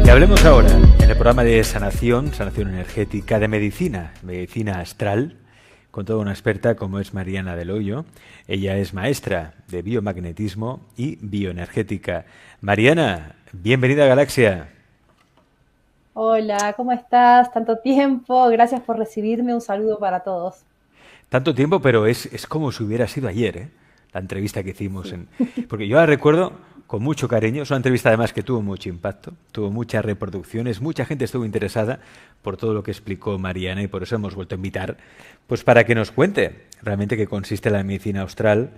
Y hablemos ahora en el programa de sanación, sanación energética, de medicina, medicina astral, con toda una experta como es Mariana del Hoyo. Ella es maestra de biomagnetismo y bioenergética. Mariana, bienvenida a Galaxia. Hola, ¿cómo estás? Tanto tiempo, gracias por recibirme, un saludo para todos. Tanto tiempo, pero es como si hubiera sido ayer, ¿eh? La entrevista que hicimos. Sí. Porque yo la recuerdo con mucho cariño. Es una entrevista además que tuvo mucho impacto, tuvo muchas reproducciones, mucha gente estuvo interesada por todo lo que explicó Mariana y por eso hemos vuelto a invitar, pues para que nos cuente realmente qué consiste la medicina astral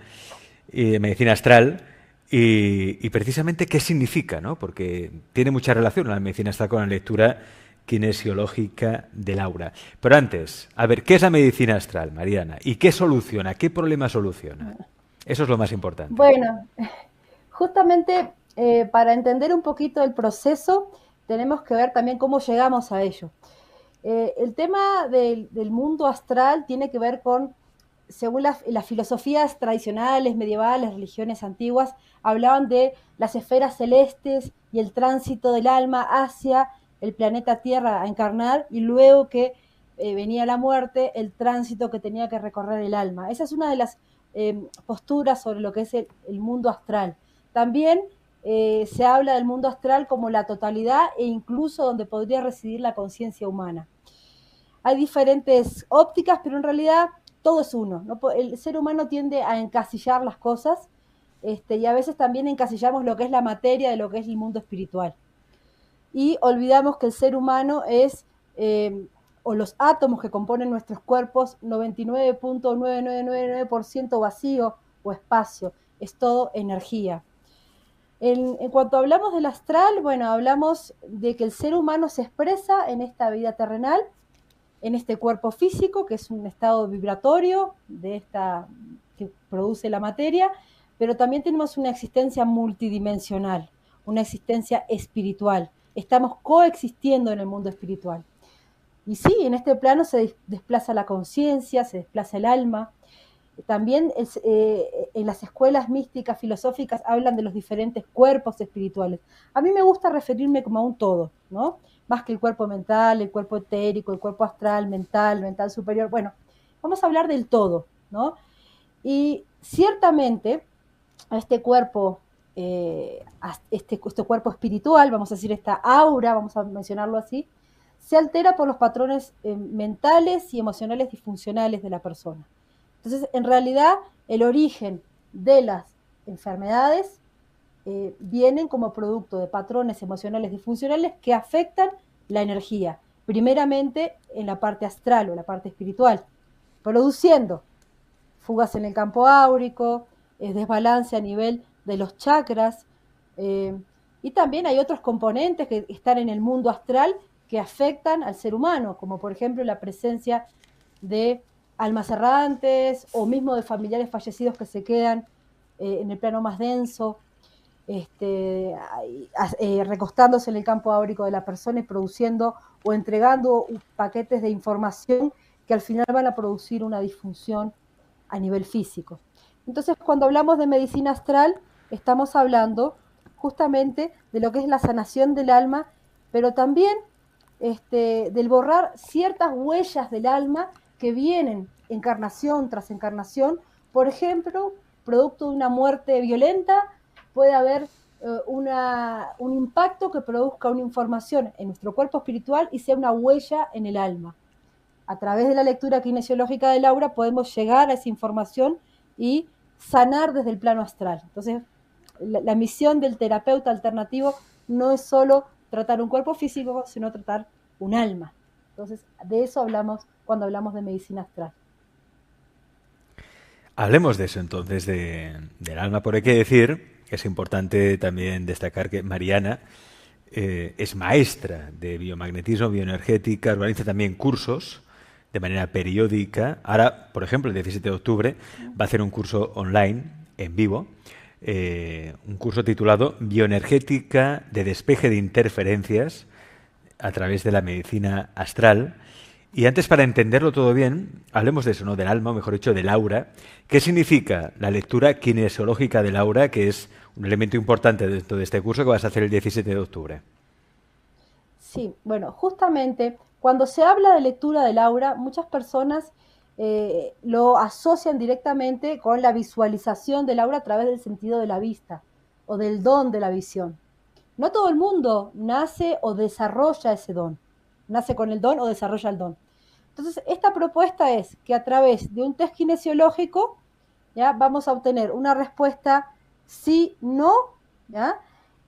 y precisamente qué significa, ¿no? Porque tiene mucha relación la medicina astral con la lectura kinesiológica del aura. Pero antes, a ver, ¿qué es la medicina astral, Mariana? ¿Y qué soluciona? ¿Qué problema soluciona? Eso es lo más importante. Bueno, justamente para entender un poquito el proceso, tenemos que ver también cómo llegamos a ello. El tema del mundo astral tiene que ver con, según las filosofías tradicionales, medievales, religiones antiguas, hablaban de las esferas celestes y el tránsito del alma hacia el planeta Tierra a encarnar y luego que venía la muerte, el tránsito que tenía que recorrer el alma. Esa es una de las posturas sobre lo que es el mundo astral. También se habla del mundo astral como la totalidad e incluso donde podría residir la conciencia humana. Hay diferentes ópticas, pero en realidad todo es uno, ¿no? El ser humano tiende a encasillar las cosas y a veces también encasillamos lo que es la materia de lo que es el mundo espiritual. Y olvidamos que el ser humano es, o los átomos que componen nuestros cuerpos, 99.9999% vacío o espacio, es todo energía. En cuanto hablamos del astral, bueno, hablamos de que el ser humano se expresa en esta vida terrenal, en este cuerpo físico, que es un estado vibratorio de esta que produce la materia, pero también tenemos una existencia multidimensional, una existencia espiritual. Estamos coexistiendo en el mundo espiritual. Y sí, en este plano se desplaza la conciencia, se desplaza el alma. También en las escuelas místicas, filosóficas, hablan de los diferentes cuerpos espirituales. A mí me gusta referirme como a un todo, ¿no? Más que el cuerpo mental, el cuerpo etérico, el cuerpo astral, mental superior. Bueno, vamos a hablar del todo, ¿no? Y ciertamente a este cuerpo, este cuerpo espiritual, vamos a decir esta aura, vamos a mencionarlo así, se altera por los patrones mentales y emocionales disfuncionales de la persona. Entonces, en realidad, el origen de las enfermedades vienen como producto de patrones emocionales disfuncionales que afectan la energía, primeramente en la parte astral o la parte espiritual, produciendo fugas en el campo áurico, desbalance a nivel de los chakras, y también hay otros componentes que están en el mundo astral que afectan al ser humano, como por ejemplo la presencia de almas errantes o mismo de familiares fallecidos que se quedan en el plano más denso, recostándose en el campo áurico de la persona y produciendo o entregando paquetes de información que al final van a producir una disfunción a nivel físico. Entonces, cuando hablamos de medicina astral, estamos hablando justamente de lo que es la sanación del alma, pero también del borrar ciertas huellas del alma que vienen encarnación tras encarnación. Por ejemplo, producto de una muerte violenta, puede haber un impacto que produzca una información en nuestro cuerpo espiritual y sea una huella en el alma. A través de la lectura kinesiológica del aura podemos llegar a esa información y sanar desde el plano astral. Entonces, la misión del terapeuta alternativo no es solo tratar un cuerpo físico, sino tratar un alma. Entonces, de eso hablamos cuando hablamos de medicina astral. Hablemos de eso entonces, del alma. Por hay que decir que es importante también destacar que Mariana es maestra de biomagnetismo, bioenergética, organiza también cursos de manera periódica. Ahora, por ejemplo, el 17 de octubre va a hacer un curso online, en vivo, un curso titulado Bioenergética de despeje de interferencias a través de la medicina astral. Y antes, para entenderlo todo bien, hablemos de eso, ¿no? Del alma, o mejor dicho, del aura. ¿Qué significa la lectura kinesiológica del aura, que es un elemento importante dentro de este curso que vas a hacer el 17 de octubre? Sí, bueno, justamente cuando se habla de lectura del aura, muchas personas lo asocian directamente con la visualización del aura a través del sentido de la vista o del don de la visión. No todo el mundo nace o desarrolla ese don, nace con el don o desarrolla el don. Entonces, esta propuesta es que a través de un test kinesiológico, ¿ya? Vamos a obtener una respuesta sí, no, ¿ya?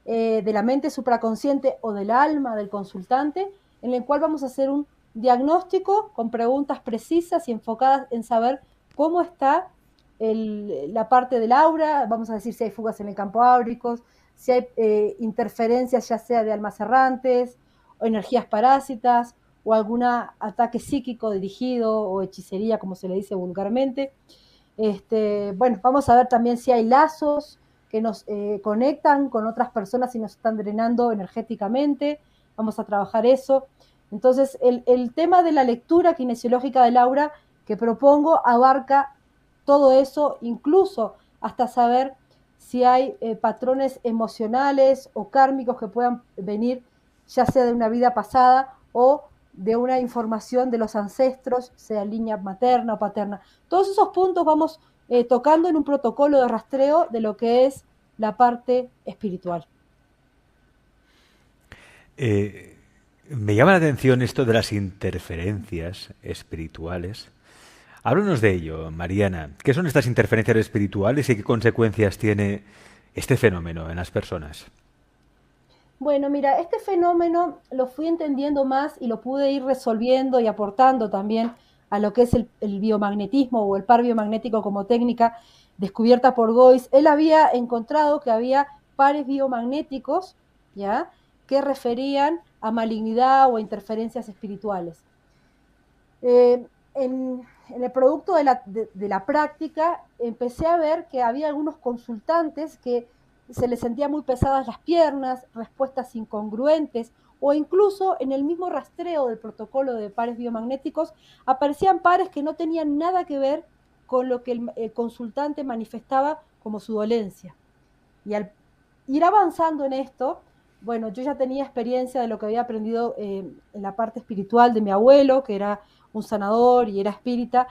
De la mente supraconsciente o del alma del consultante, en el cual vamos a hacer un diagnóstico con preguntas precisas y enfocadas en saber cómo está la parte del aura, vamos a decir si hay fugas en el campo áurico, si hay interferencias ya sea de almas errantes o energías parásitas o algún ataque psíquico dirigido o hechicería, como se le dice vulgarmente. Bueno, vamos a ver también si hay lazos que nos conectan con otras personas y nos están drenando energéticamente. Vamos a trabajar eso. Entonces, el tema de la lectura kinesiológica del aura que propongo abarca todo eso, incluso hasta saber si hay patrones emocionales o kármicos que puedan venir, ya sea de una vida pasada o de una información de los ancestros, sea línea materna o paterna. Todos esos puntos vamos tocando en un protocolo de rastreo de lo que es la parte espiritual. Eh, Me llama la atención esto de las interferencias espirituales. Háblanos de ello, Mariana. ¿Qué son estas interferencias espirituales y qué consecuencias tiene este fenómeno en las personas? Bueno, mira, este fenómeno lo fui entendiendo más y lo pude ir resolviendo y aportando también a lo que es el biomagnetismo o el par biomagnético como técnica descubierta por Goiz. Él había encontrado que había pares biomagnéticos, ¿ya?, que referían a malignidad o a interferencias espirituales. En el producto de la práctica empecé a ver que había algunos consultantes que se les sentía muy pesadas las piernas, respuestas incongruentes, o incluso en el mismo rastreo del protocolo de pares biomagnéticos aparecían pares que no tenían nada que ver con lo que el consultante manifestaba como su dolencia. Y al ir avanzando en esto, bueno, yo ya tenía experiencia de lo que había aprendido en la parte espiritual de mi abuelo, que era un sanador y era espírita.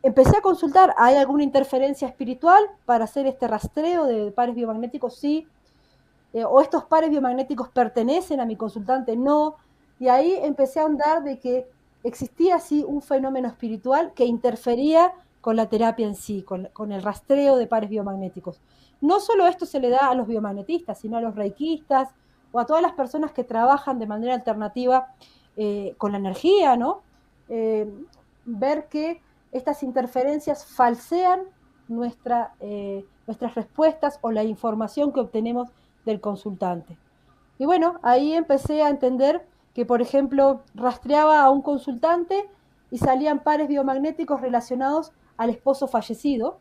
Empecé a consultar, ¿hay alguna interferencia espiritual para hacer este rastreo de pares biomagnéticos? Sí. ¿O estos pares biomagnéticos pertenecen a mi consultante? No. Y ahí empecé a ahondar de que existía sí un fenómeno espiritual que interfería con la terapia en sí, con el rastreo de pares biomagnéticos. No solo esto se le da a los biomagnetistas, sino a los reikistas o a todas las personas que trabajan de manera alternativa con la energía, ¿no? Eh, Ver que estas interferencias falsean nuestras respuestas o la información que obtenemos del consultante. Y bueno, ahí empecé a entender que, por ejemplo, rastreaba a un consultante y salían pares biomagnéticos relacionados al esposo fallecido,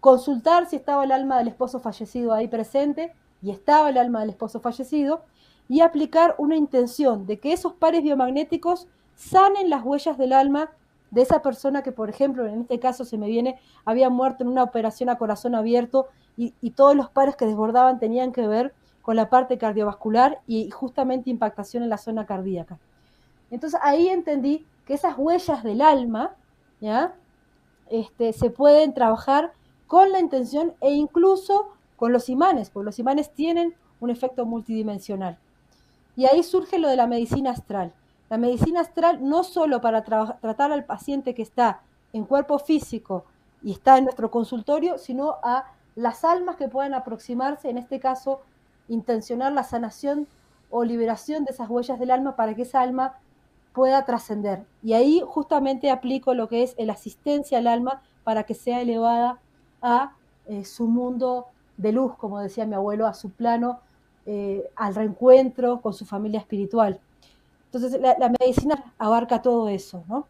consultar si estaba el alma del esposo fallecido ahí presente, y estaba el alma del esposo fallecido, y aplicar una intención de que esos pares biomagnéticos sanen las huellas del alma de esa persona que, por ejemplo, en este caso se me viene, había muerto en una operación a corazón abierto y todos los pares que desbordaban tenían que ver con la parte cardiovascular y justamente impactación en la zona cardíaca. Entonces ahí entendí que esas huellas del alma, ¿ya?, se pueden trabajar con la intención e incluso con los imanes, porque los imanes tienen un efecto multidimensional. Y ahí surge lo de la medicina astral. La medicina astral no solo para tratar al paciente que está en cuerpo físico y está en nuestro consultorio, sino a las almas que puedan aproximarse, en este caso, intencionar la sanación o liberación de esas huellas del alma para que esa alma pueda trascender. Y ahí justamente aplico lo que es la asistencia al alma para que sea elevada a su mundo de luz, como decía mi abuelo, a su plano, al reencuentro con su familia espiritual. Entonces la medicina abarca todo eso, ¿no?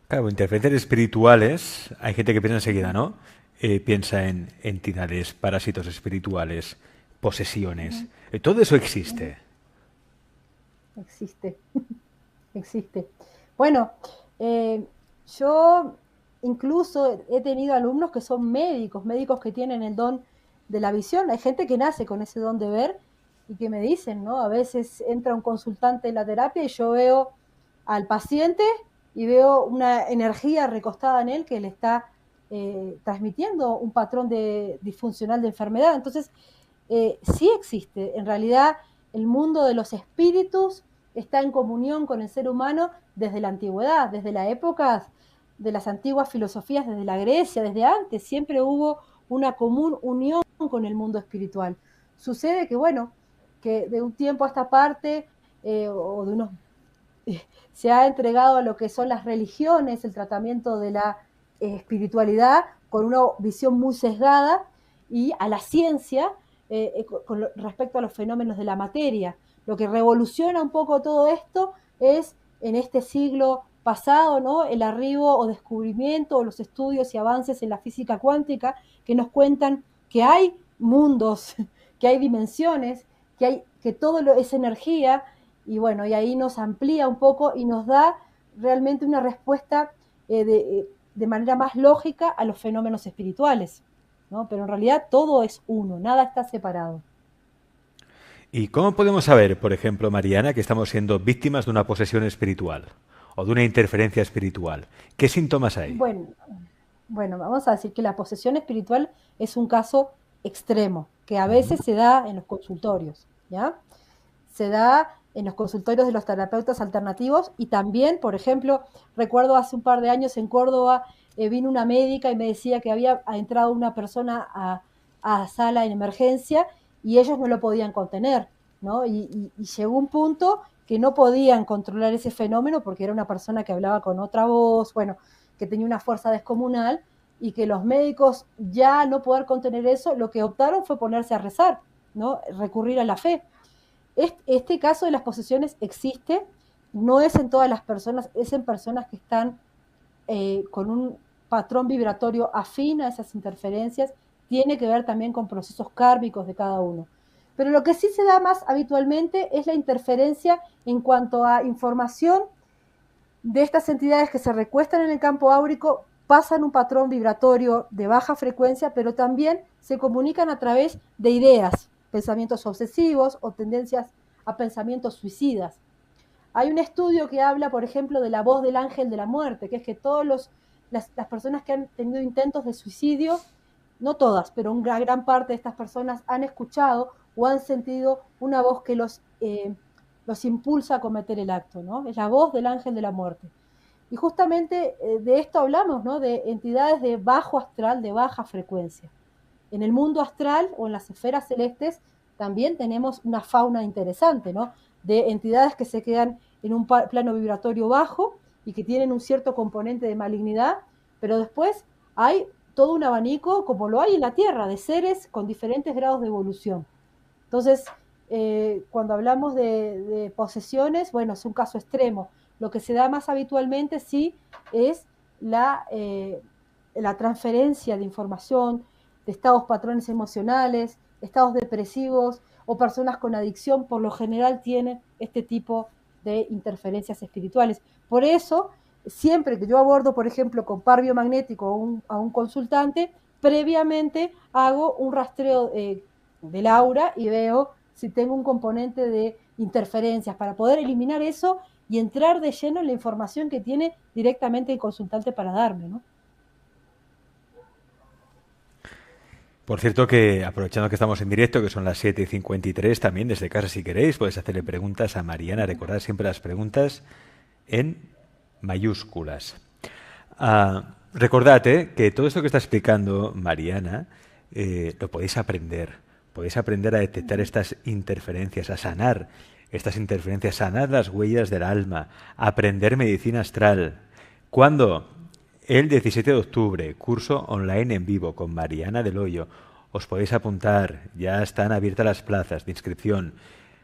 Claro, interferencias espirituales, hay gente que piensa enseguida, ¿no? Piensa en entidades, parásitos espirituales, posesiones. Todo eso existe. Existe, existe. Bueno, eh, yo incluso he tenido alumnos que son médicos, médicos que tienen el don de la visión. Hay gente que nace con ese don de ver y que me dicen, ¿no? A veces entra un consultante en la terapia y yo veo al paciente y veo una energía recostada en él que le está transmitiendo un patrón disfuncional de enfermedad. Entonces, sí existe. En realidad, el mundo de los espíritus está en comunión con el ser humano desde la antigüedad, desde la época de las antiguas filosofías, desde la Grecia, desde antes, siempre hubo una común unión con el mundo espiritual. Sucede que, bueno, que de un tiempo a esta parte, o de unos se ha entregado a lo que son las religiones, el tratamiento de la espiritualidad con una visión muy sesgada, y a la ciencia con respecto a los fenómenos de la materia. Lo que revoluciona un poco todo esto es en este siglo pasado, ¿no? El arribo o descubrimiento o los estudios y avances en la física cuántica que nos cuentan que hay mundos, que hay dimensiones, que todo es energía, y bueno, y ahí nos amplía un poco y nos da realmente una respuesta de manera más lógica a los fenómenos espirituales, ¿no? Pero en realidad todo es uno, nada está separado. ¿Y cómo podemos saber, por ejemplo, Mariana, que estamos siendo víctimas de una posesión espiritual o de una interferencia espiritual? ¿Qué síntomas hay? Bueno, bueno, vamos a decir que la posesión espiritual es un caso extremo, que a veces se da en los consultorios, ¿ya? Se da en los consultorios de los terapeutas alternativos, y también, por ejemplo, recuerdo hace un par de años en Córdoba, vino una médica y me decía que había entrado una persona a sala en emergencia y ellos no lo podían contener, ¿no? Y llegó un punto que no podían controlar ese fenómeno porque era una persona que hablaba con otra voz, bueno, que tenía una fuerza descomunal, y que los médicos, ya no poder contener eso, lo que optaron fue ponerse a rezar, ¿no? Recurrir a la fe. Este caso de las posesiones existe, no es en todas las personas, es en personas que están con un patrón vibratorio afín a esas interferencias, tiene que ver también con procesos kármicos de cada uno. Pero lo que sí se da más habitualmente es la interferencia en cuanto a información de estas entidades que se recuestan en el campo áurico, pasan un patrón vibratorio de baja frecuencia, pero también se comunican a través de ideas, pensamientos obsesivos o tendencias a pensamientos suicidas. Hay un estudio que habla, por ejemplo, de la voz del ángel de la muerte, que es que todas las personas que han tenido intentos de suicidio, no todas, pero una gran parte de estas personas han escuchado o han sentido una voz que los impulsa a cometer el acto, ¿no? Es la voz del ángel de la muerte. Y justamente de esto hablamos, ¿no? De entidades de bajo astral, de baja frecuencia. En el mundo astral o en las esferas celestes también tenemos una fauna interesante, ¿no? De entidades que se quedan en un plano vibratorio bajo y que tienen un cierto componente de malignidad, pero después hay todo un abanico, como lo hay en la Tierra, de seres con diferentes grados de evolución. Entonces, cuando hablamos de posesiones, bueno, es un caso extremo. Lo que se da más habitualmente, sí, es la transferencia de información, de estados patrones emocionales, estados depresivos o personas con adicción, por lo general tienen este tipo de interferencias espirituales. Por eso, siempre que yo abordo, por ejemplo, con par biomagnético a un consultante, previamente hago un rastreo del aura y veo si tengo un componente de interferencias para poder eliminar eso y entrar de lleno en la información que tiene directamente el consultante para darme, ¿no? Por cierto que, aprovechando que estamos en directo, que son las 7:53, también desde casa si queréis, podéis hacerle preguntas a Mariana. Recordad siempre las preguntas en mayúsculas. Recordad que todo esto que está explicando Mariana lo podéis aprender. Podéis aprender a detectar estas interferencias, a sanar estas interferencias, sanar las huellas del alma, aprender medicina astral. ¿Cuándo? El 17 de octubre, curso online en vivo con Mariana del Hoyo. Os podéis apuntar, ya están abiertas las plazas de inscripción.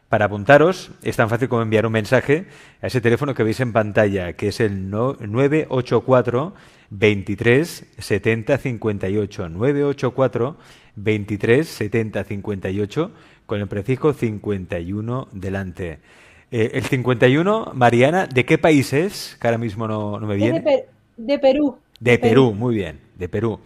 Para apuntaros es tan fácil como enviar un mensaje a ese teléfono que veis en pantalla, que es el 984 23 70 58. 984 23 70 58 con el prefijo 51 delante. El 51, Mariana, ¿de qué país es? Que ahora mismo no me viene. Es de Perú. De Perú, muy bien. de Perú.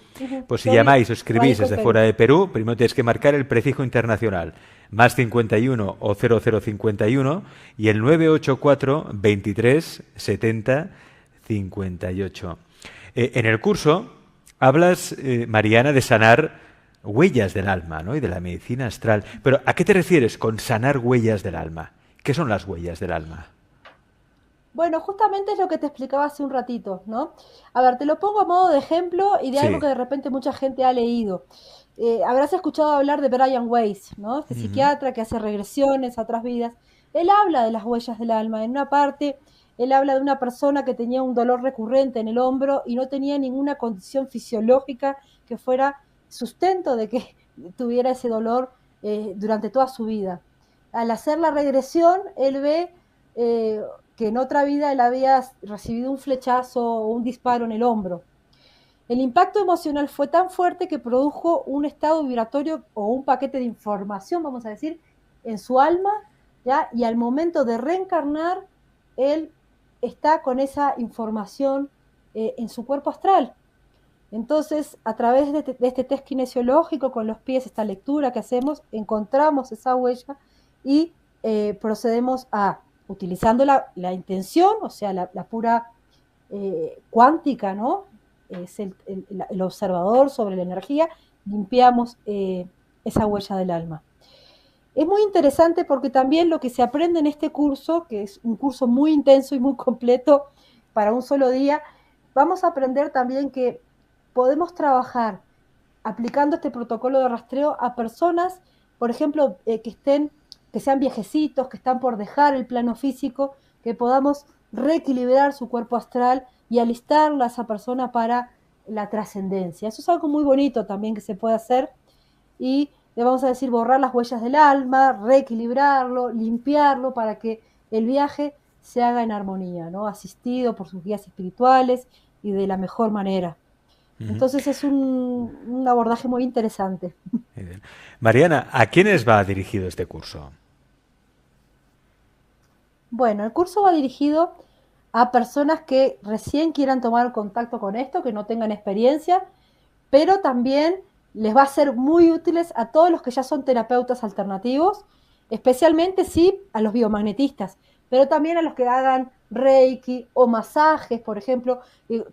Pues si Yo llamáis o escribís radico en desde Perú. fuera de Perú, primero tenéis que marcar el prefijo internacional, más 51 o 0051 y el 984 23 70 58. En el curso hablas, Mariana, de sanar huellas del alma, ¿no? Y de la medicina astral. Pero ¿a qué te refieres con sanar huellas del alma? ¿Qué son las huellas del alma? Bueno, justamente es lo que te explicaba hace un ratito, ¿no? A ver, te lo pongo a modo de ejemplo y de algo Sí. que de repente mucha gente ha leído. Habrás escuchado hablar de Brian Weiss, ¿no? Este Ujú. psiquiatra que hace regresiones a otras vidas. Él habla de las huellas del alma. En una parte, él habla de una persona que tenía un dolor recurrente en el hombro y no tenía ninguna condición fisiológica que fuera sustento de que tuviera ese dolor durante toda su vida. Al hacer la regresión, él ve eh, que en otra vida él había recibido un flechazo o un disparo en el hombro. El impacto emocional fue tan fuerte que produjo un estado vibratorio o un paquete de información, vamos a decir, en su alma, ¿ya? Y al momento de reencarnar, él está con esa información en su cuerpo astral. Entonces, a través de este test kinesiológico, con los pies, esta lectura que hacemos, encontramos esa huella y procedemos a, utilizando la intención, o sea, la pura cuántica, ¿no? Es el observador sobre la energía, limpiamos esa huella del alma. Es muy interesante porque también lo que se aprende en este curso, que es un curso muy intenso y muy completo para un solo día, vamos a aprender también que podemos trabajar aplicando este protocolo de rastreo a personas, por ejemplo, que sean viejecitos, que están por dejar el plano físico, que podamos reequilibrar su cuerpo astral y alistarla a esa persona para la trascendencia. Eso es algo muy bonito también que se puede hacer y le vamos a decir borrar las huellas del alma, reequilibrarlo, limpiarlo para que el viaje se haga en armonía, ¿no? Asistido por sus guías espirituales y de la mejor manera. Ujú. Entonces es un abordaje muy interesante. Muy bien. Mariana, ¿a quiénes va dirigido este curso? Bueno, el curso va dirigido a personas que recién quieran tomar contacto con esto, que no tengan experiencia, pero también les va a ser muy útiles a todos los que ya son terapeutas alternativos, especialmente sí a los biomagnetistas, pero también a los que hagan reiki o masajes, por ejemplo,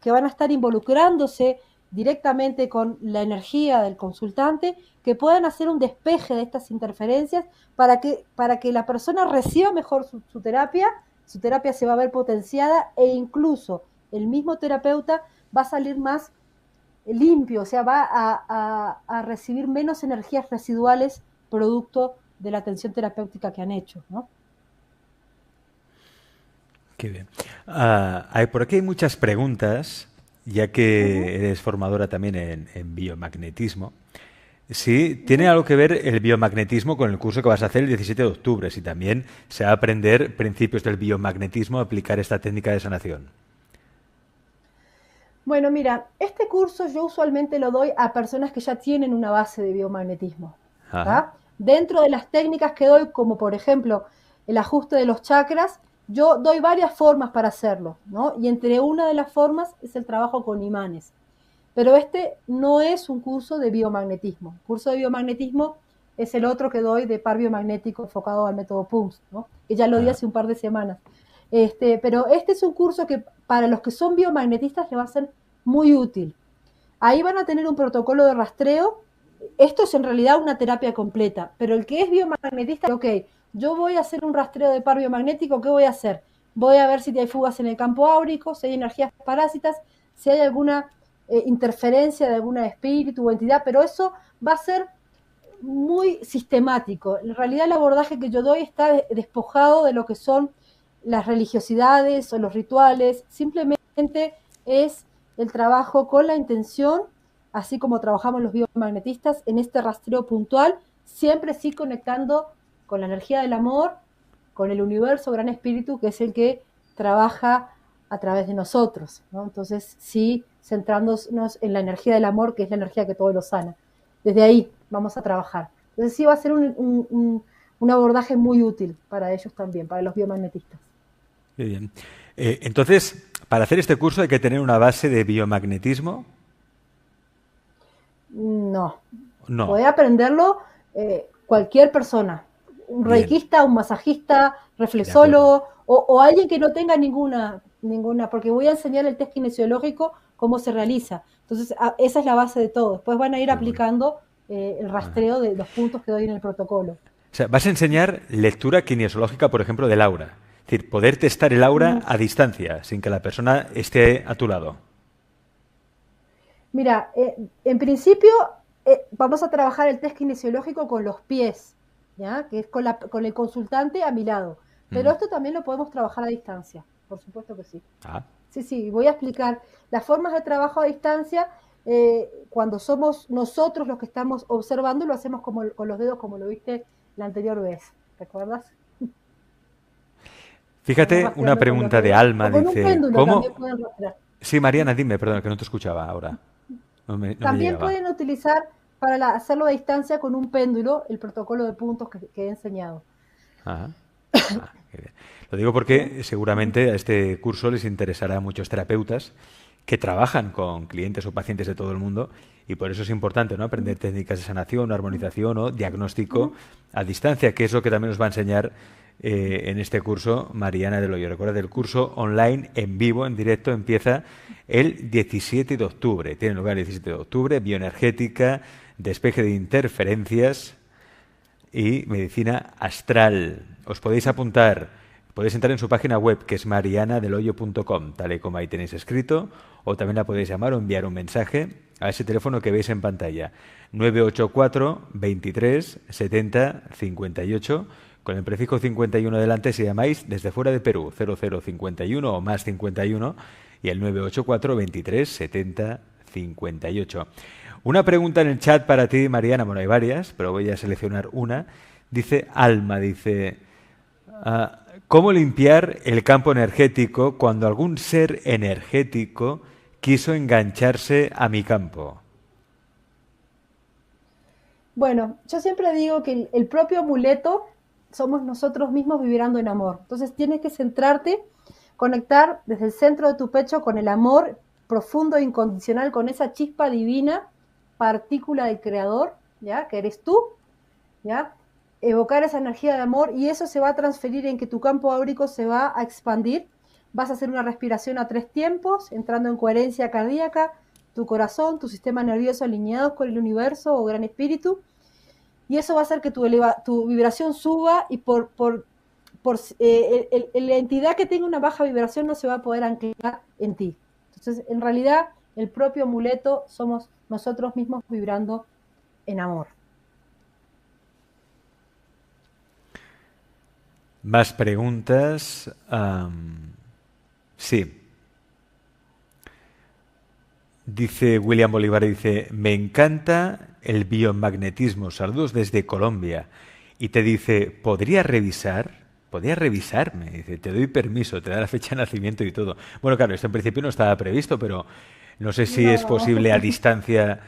que van a estar involucrándose directamente con la energía del consultante, que puedan hacer un despeje de estas interferencias para que la persona reciba mejor su terapia se va a ver potenciada e incluso el mismo terapeuta va a salir más limpio, o sea, va a recibir menos energías residuales producto de la atención terapéutica que han hecho, ¿no? Qué bien. Por aquí hay muchas preguntas, ya Uh -huh, que eres formadora también en biomagnetismo. Sí, uh tiene -huh. algo que ver el biomagnetismo con el curso que vas a hacer el 17 de octubre, si también se va a aprender principios del biomagnetismo, aplicar esta técnica de sanación. Bueno, mira, este curso yo usualmente lo doy a personas que ya tienen una base de biomagnetismo. Ajá. ¿Tá? Dentro de las técnicas que doy, como por ejemplo el ajuste de los chakras, yo doy varias formas para hacerlo, ¿no? Y entre una de las formas es el trabajo con imanes. Pero este no es un curso de biomagnetismo. El curso de biomagnetismo es el otro que doy de par biomagnético enfocado al método PUMS, ¿no? Que ya lo di Ah, hace un par de semanas. Pero este es un curso que para los que son biomagnetistas les va a ser muy útil. Ahí van a tener un protocolo de rastreo. Esto es en realidad una terapia completa, pero el que es biomagnetista, ok, yo voy a hacer un rastreo de par biomagnético, ¿qué voy a hacer? Voy a ver si hay fugas en el campo áurico, si hay energías parásitas, si hay alguna interferencia de algún espíritu o entidad, pero eso va a ser muy sistemático. En realidad el abordaje que yo doy está despojado de lo que son las religiosidades o los rituales, simplemente es el trabajo con la intención, así como trabajamos los biomagnetistas en este rastreo puntual, siempre sí conectando con la energía del amor, con el universo, gran espíritu, que es el que trabaja a través de nosotros, ¿no? Entonces sí, centrándonos en la energía del amor, que es la energía que todo lo sana. Desde ahí vamos a trabajar. Entonces sí va a ser un abordaje muy útil para ellos también, para los biomagnetistas. qué bien. Entonces, para hacer este curso hay que tener una base de biomagnetismo. No, No. puede aprenderlo cualquier persona, un Bien, reikista, un masajista, de acuerdo. reflexólogo o alguien que no tenga ninguna, porque voy a enseñar el test kinesiológico cómo se realiza. Entonces, esa es la base de todo. Después van a ir Qué bueno. aplicando el Ajá. rastreo de los puntos que doy en el protocolo. O sea, vas a enseñar lectura kinesiológica, por ejemplo, del aura. Es decir, poder testar el aura Ujú. a distancia, sin que la persona esté a tu lado. Mira, en principio vamos a trabajar el test kinesiológico con los pies, ¿ya? Que es con el consultante a mi lado. Pero Mm. esto también lo podemos trabajar a distancia, por supuesto que sí. Ah, Sí, sí, voy a explicar las formas de trabajo a distancia. Cuando somos nosotros los que estamos observando, lo hacemos como, con los dedos como lo viste la anterior vez. ¿Recuerdas? Vamos fíjate, una rastreando con los pregunta de dedos. Alma O con un dice, péndulo también ¿cómo? pueden rastrear. Sí, Mariana, dime, perdón, que no te escuchaba ahora. No me También llegaba. pueden utilizar para hacerlo a distancia con un péndulo el protocolo de puntos que he enseñado. Ajá. Ah, qué bien. Lo digo ¿Sí? porque seguramente a este curso les interesará a muchos terapeutas que trabajan con clientes o pacientes de todo el mundo y por eso es importante, ¿no? Aprender técnicas de sanación, armonización o diagnóstico a distancia, que es lo que también nos va a enseñar en este curso Mariana del Hoyo. Recuerda, el curso online en vivo, en directo, empieza el 17 de octubre. Tiene lugar el 17 de octubre, bioenergética, despeje de interferencias y medicina astral. Os podéis apuntar, podéis entrar en su página web que es marianadelhoyo.com, tal y como ahí tenéis escrito, o también la podéis llamar o enviar un mensaje a ese teléfono que veis en pantalla, 984 23 70 58, con el prefijo 51 delante si llamáis desde fuera de Perú, 0051 o más 51 y el 984 23 70 58. Una pregunta en el chat para ti, Mariana. Bueno, hay varias, pero voy a seleccionar una. Dice Alma, dice, ¿cómo limpiar el campo energético cuando algún ser energético quiso engancharse a mi campo? Bueno, yo siempre digo que el propio amuleto somos nosotros mismos vibrando en amor. Entonces tienes que centrarte, conectar desde el centro de tu pecho con el amor profundo e incondicional, con esa chispa divina, partícula del creador, ¿ya? Que eres tú, ¿ya? Evocar esa energía de amor y eso se va a transferir en que tu campo áurico se va a expandir. Vas a hacer una respiración a 3 tiempos, entrando en coherencia cardíaca, tu corazón, tu sistema nervioso alineados con el universo o gran espíritu, y eso va a hacer que tu vibración suba y la entidad que tenga una baja vibración no se va a poder anclar en ti. Entonces, en realidad, el propio amuleto somos nosotros mismos vibrando en amor. Más preguntas. Sí. Dice William Bolívar, dice, me encanta el biomagnetismo. Saludos desde Colombia. Y te dice, ¿podría revisar? ¿Podría revisarme? Dice, te doy permiso, te da la fecha de nacimiento y todo. Bueno, claro, esto en principio no estaba previsto, pero no sé si es No. posible a distancia,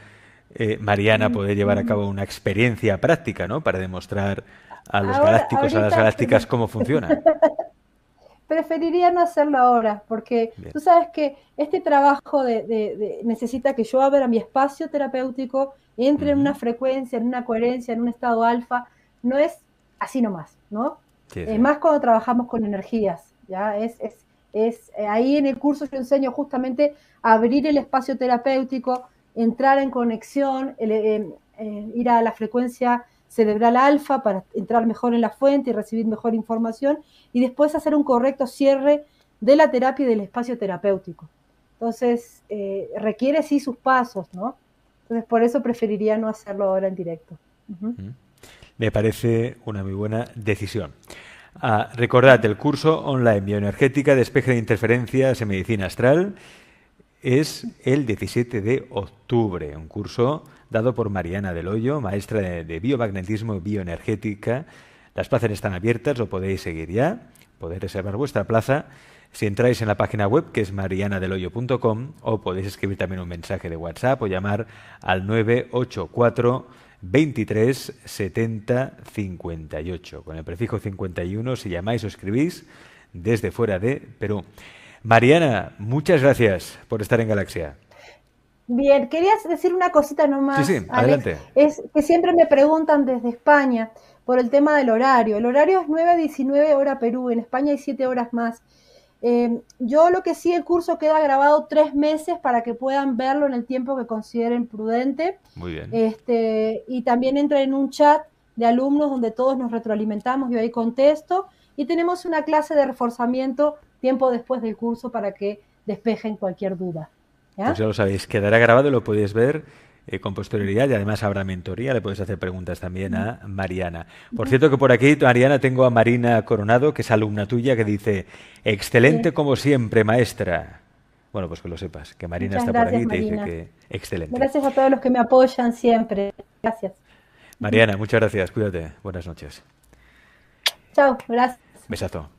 Mariana, poder llevar a cabo una experiencia práctica, ¿no? Para demostrar a los Ahora, galácticos, a las ahorita galácticas cómo funciona. preferiría no hacerlo ahora, porque Bien. tú sabes que este trabajo necesita que yo abra mi espacio terapéutico, entre en una Ujú. frecuencia, en una coherencia, en un estado alfa, no es así nomás, ¿no? Sí, sí. Más cuando trabajamos con energías, ¿ya? Ahí en el curso yo enseño justamente a abrir el espacio terapéutico, entrar en conexión, ir a la frecuencia cerebral alfa para entrar mejor en la fuente y recibir mejor información y después hacer un correcto cierre de la terapia y del espacio terapéutico. Entonces, requiere sí sus pasos, ¿no? Entonces, por eso preferiría no hacerlo ahora en directo. Uh-huh. Me parece una muy buena decisión. Recordad, el curso online Bioenergética, Despeje de Interferencias en Medicina Astral es el 17 de octubre, un curso dado por Mariana del Hoyo, maestra de biomagnetismo y bioenergética. Las plazas están abiertas, lo podéis seguir ya, podéis reservar vuestra plaza si entráis en la página web que es marianadelhoyo.com o podéis escribir también un mensaje de WhatsApp o llamar al 984 23 70 58 con el prefijo 51 si llamáis o escribís desde fuera de Perú. Mariana, muchas gracias por estar en Galaxia. Bien, querías decir una cosita Sí, nomás, sí, Alex, adelante. es que siempre me preguntan desde España por el tema del horario. El horario es 9 a 19 hora Perú, en España hay 7 horas más. Yo lo que sí, el curso queda grabado 3 meses para que puedan verlo en el tiempo que consideren prudente. Muy bien. Y también entra en un chat de alumnos donde todos nos retroalimentamos, yo ahí contesto, y tenemos una clase de reforzamiento tiempo después del curso para que despejen cualquier duda. Pues ¿Ya? ya lo sabéis, quedará grabado, lo podéis ver con posterioridad y además habrá mentoría, le puedes hacer preguntas también a Mariana. Por cierto que por aquí, Mariana, tengo a Marina Coronado, que es alumna tuya, que dice, excelente Sí. como siempre, maestra. Bueno, pues que lo sepas, que Marina Muchas está por aquí gracias, y te dice Marina. que excelente. Gracias a todos los que me apoyan siempre. Gracias. Mariana, muchas gracias, cuídate, buenas noches. Chao, gracias. Besazo.